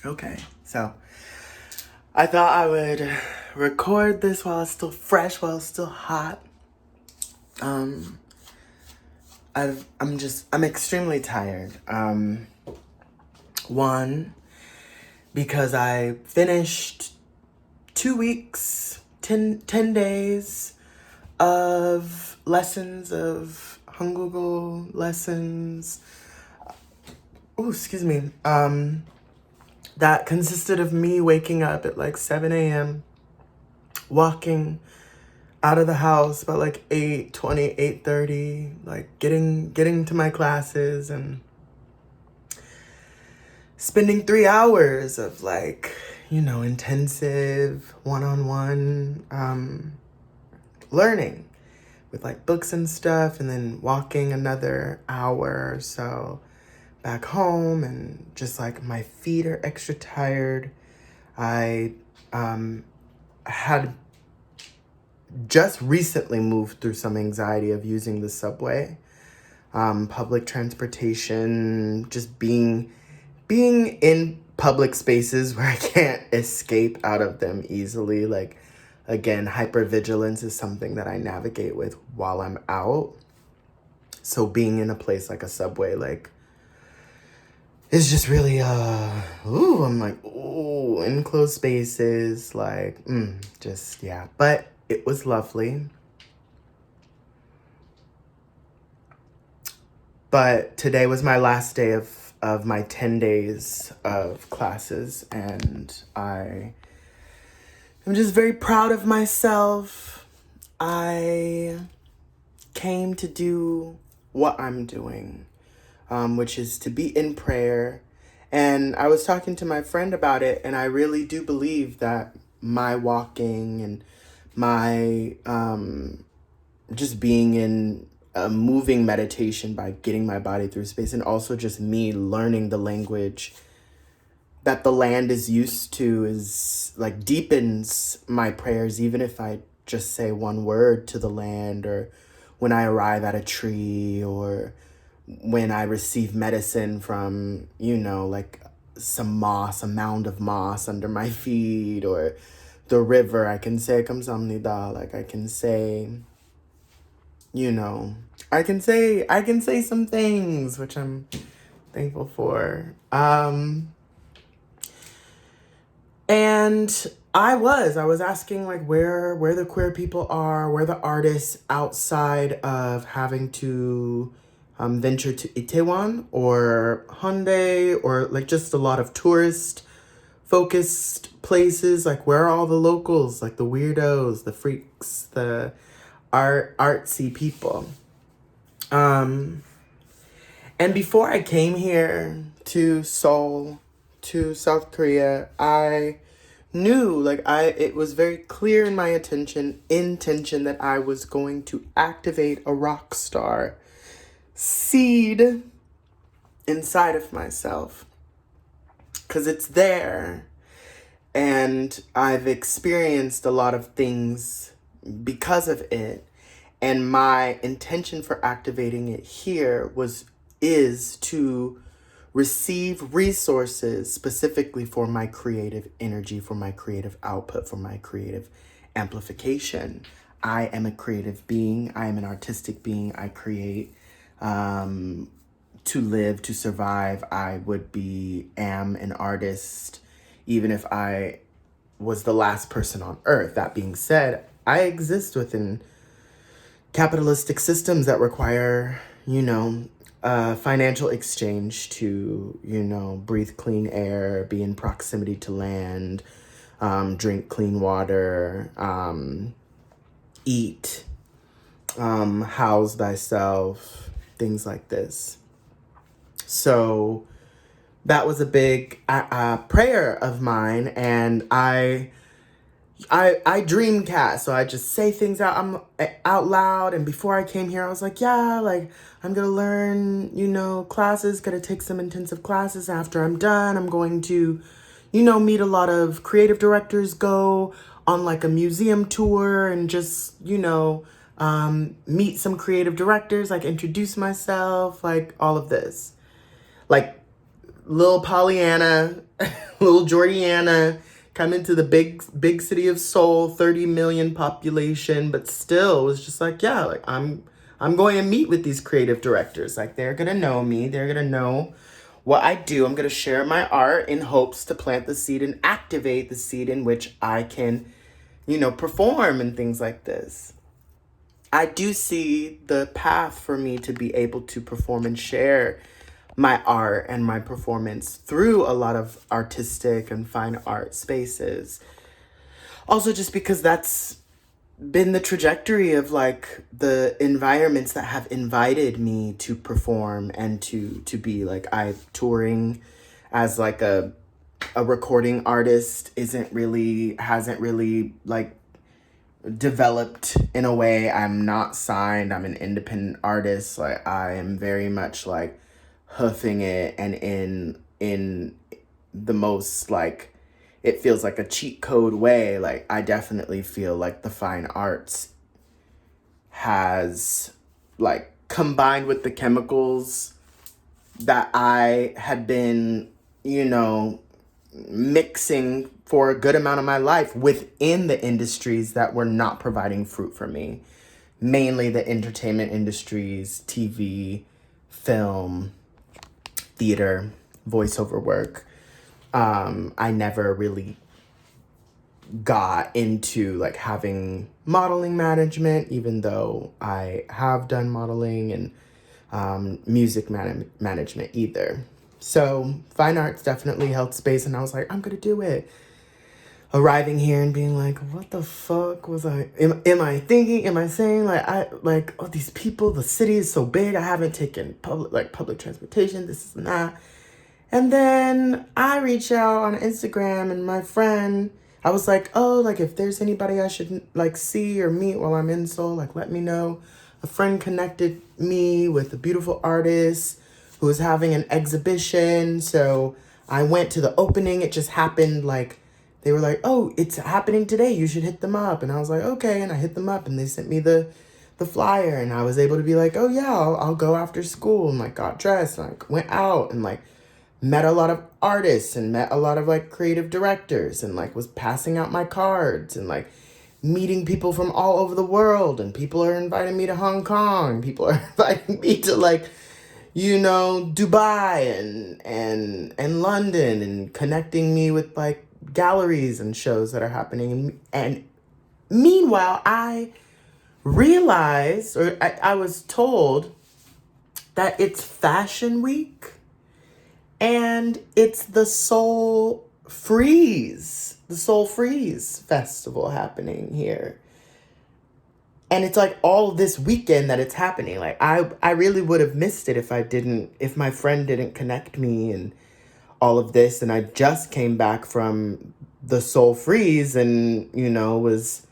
Okay, so I thought I would record this while it's still fresh, while it's still hot. Um, I'm extremely tired. One, because I finished 2 weeks, 10 days of lessons of Hangul lessons. Oh, excuse me. That consisted of me waking up at like 7 a.m., walking out of the house about like 8:20, 8:30, like getting to my classes and spending 3 hours of like, intensive one-on-one learning with like books and stuff, and then walking another hour or so back home, and just like my feet are extra tired. I had just recently moved through some anxiety of using the subway, public transportation, just being in public spaces where I can't escape out of them easily. Like, again, hypervigilance is something that I navigate with while I'm out. So being in a place like a subway, like, is just really, I'm like, ooh, enclosed spaces, like, just, yeah. But it was lovely. But today was my last day of my 10 days of classes, and I'm just very proud of myself. I came to do what I'm doing, which is to be in prayer. And I was talking to my friend about it, and I really do believe that my walking and my just being in a moving meditation by getting my body through space, and also just me learning the language that the land is used to, is like deepens my prayers, even if I just say one word to the land, or when I arrive at a tree, or when I receive medicine from, like some moss, a mound of moss under my feet, or the river. I can say kamsamnida, like I can say, I can say some things, which I'm thankful for. And I was asking like where the queer people are, where the artists, outside of having to venture to Itaewon or Hyundai, or like just a lot of tourist focused places. Like, where are all the locals, like the weirdos, the freaks, the artsy people? And before I came here to Seoul, to South Korea, I knew, like, it was very clear in my intention that I was going to activate a rock star seed inside of myself, because it's there, and I've experienced a lot of things because of it. And my intention for activating it here is to receive resources specifically for my creative energy, for my creative output, for my creative amplification. I am a creative being. I am an artistic being. I create to live, to survive. I am an artist, even if I was the last person on earth. That being said, I exist within capitalistic systems that require, financial exchange to, breathe clean air, be in proximity to land, drink clean water, eat, house thyself, things like this. So that was a big prayer of mine, and I dreamcast, so I just say things out loud. And before I came here, I was like, yeah, like I'm gonna learn, classes, gonna take some intensive classes. After I'm done, I'm going to, meet a lot of creative directors, go on like a museum tour, and just, meet some creative directors, like introduce myself, like all of this. Like, little Pollyanna, little Georgiana coming to the big city of Seoul, 30 million population, but still was just like, yeah, like I'm going to meet with these creative directors. Like, they're gonna know me, they're gonna know what I do. I'm gonna share my art in hopes to plant the seed and activate the seed in which I can, perform and things like this. I do see the path for me to be able to perform and share my art and my performance through a lot of artistic and fine art spaces. Also, just because that's been the trajectory of like the environments that have invited me to perform and to be like, I touring as like a recording artist hasn't really like developed in a way. I'm not signed. I'm an independent artist. Like, I am very much like hoofing it, and in the most like, it feels like a cheat code way. Like, I definitely feel like the fine arts has like combined with the chemicals that I had been, mixing for a good amount of my life within the industries that were not providing fruit for me. Mainly the entertainment industries, TV, film, theater, voiceover work. I never really got into like having modeling management, even though I have done modeling and music management either. So fine arts definitely held space, and I was like, I'm gonna do it. Arriving here and being like, what the fuck was am I thinking? Am I saying oh, these people, the city is so big. I haven't taken public transportation. This is not. And then I reach out on Instagram, and my friend, I was like, oh, like if there's anybody I should like see or meet while I'm in Seoul, like let me know. A friend connected me with a beautiful artist who was having an exhibition. So I went to the opening. It just happened like, they were like, oh, it's happening today. You should hit them up. And I was like, okay. And I hit them up, and they sent me the flyer, and I was able to be like, oh yeah, I'll go after school, and like got dressed and like went out and like met a lot of artists and met a lot of like creative directors, and like was passing out my cards and like meeting people from all over the world. And people are inviting me to Hong Kong. People are inviting me to like, Dubai and London, and connecting me with like galleries and shows that are happening. And meanwhile, I realized, or I was told that it's Fashion Week and it's the Seoul Frieze Festival happening here. And it's like all this weekend that it's happening. Like I really would have missed it if my friend didn't connect me and all of this. And I just came back from the Seoul Frieze and, was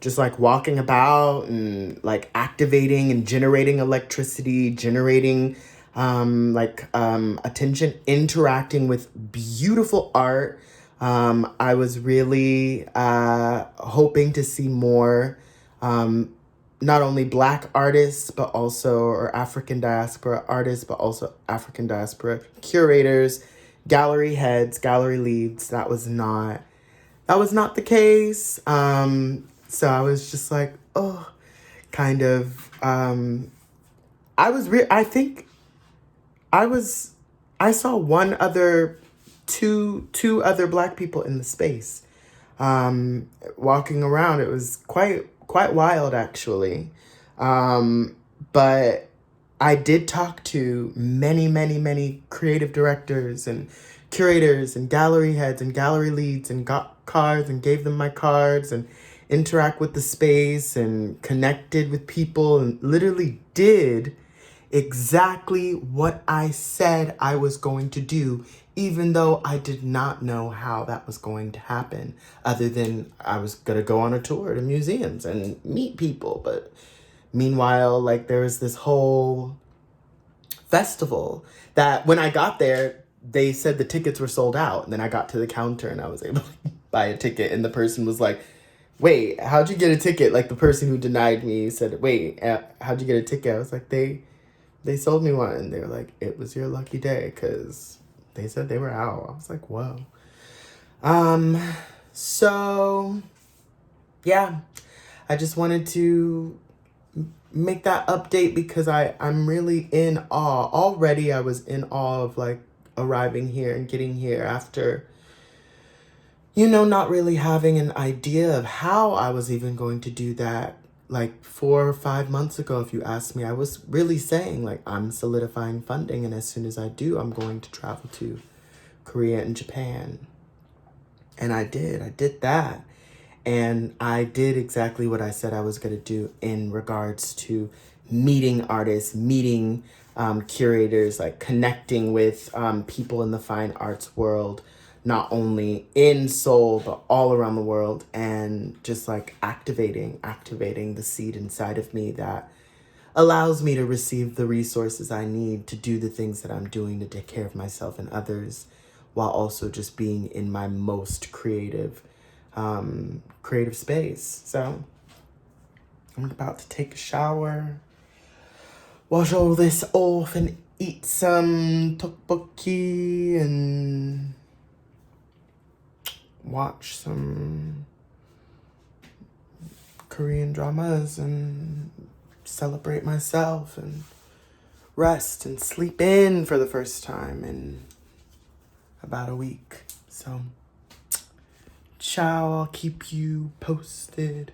just like walking about and like activating and generating electricity, generating attention, interacting with beautiful art. I was really hoping to see more not only Black artists, but also, or African diaspora artists, but also African diaspora curators, gallery heads, gallery leads. That was not the case. So I was just like, oh, kind of, I saw two other Black people in the space, walking around. It was quite wild, actually. But I did talk to many creative directors and curators and gallery heads and gallery leads, and got cards and gave them my cards and interact with the space and connected with people and literally did exactly what I said I was going to do, even though I did not know how that was going to happen, other than I was going to go on a tour to museums and meet people. But meanwhile, like, there was this whole festival that when I got there, they said the tickets were sold out. And then I got to the counter and I was able to buy a ticket. And the person was like, wait, how'd you get a ticket? Like, the person who denied me said, wait, how'd you get a ticket? I was like, they sold me one. And they were like, it was your lucky day because they said they were out. I was like, whoa. So yeah, I just wanted to make that update because I'm really in awe. Already I was in awe of like arriving here and getting here after, not really having an idea of how I was even going to do that. Like 4 or 5 months ago, if you asked me, I was really saying like, I'm solidifying funding. And as soon as I do, I'm going to travel to Korea and Japan. And I did that. And I did exactly what I said I was going to do in regards to meeting artists, meeting curators, like connecting with people in the fine arts world, not only in Seoul, but all around the world, and just like activating the seed inside of me that allows me to receive the resources I need to do the things that I'm doing to take care of myself and others, while also just being in my most creative space. So I'm about to take a shower, wash all this off, and eat some tteokbokki and watch some Korean dramas and celebrate myself and rest and sleep in for the first time in about a week. So ciao, I'll keep you posted.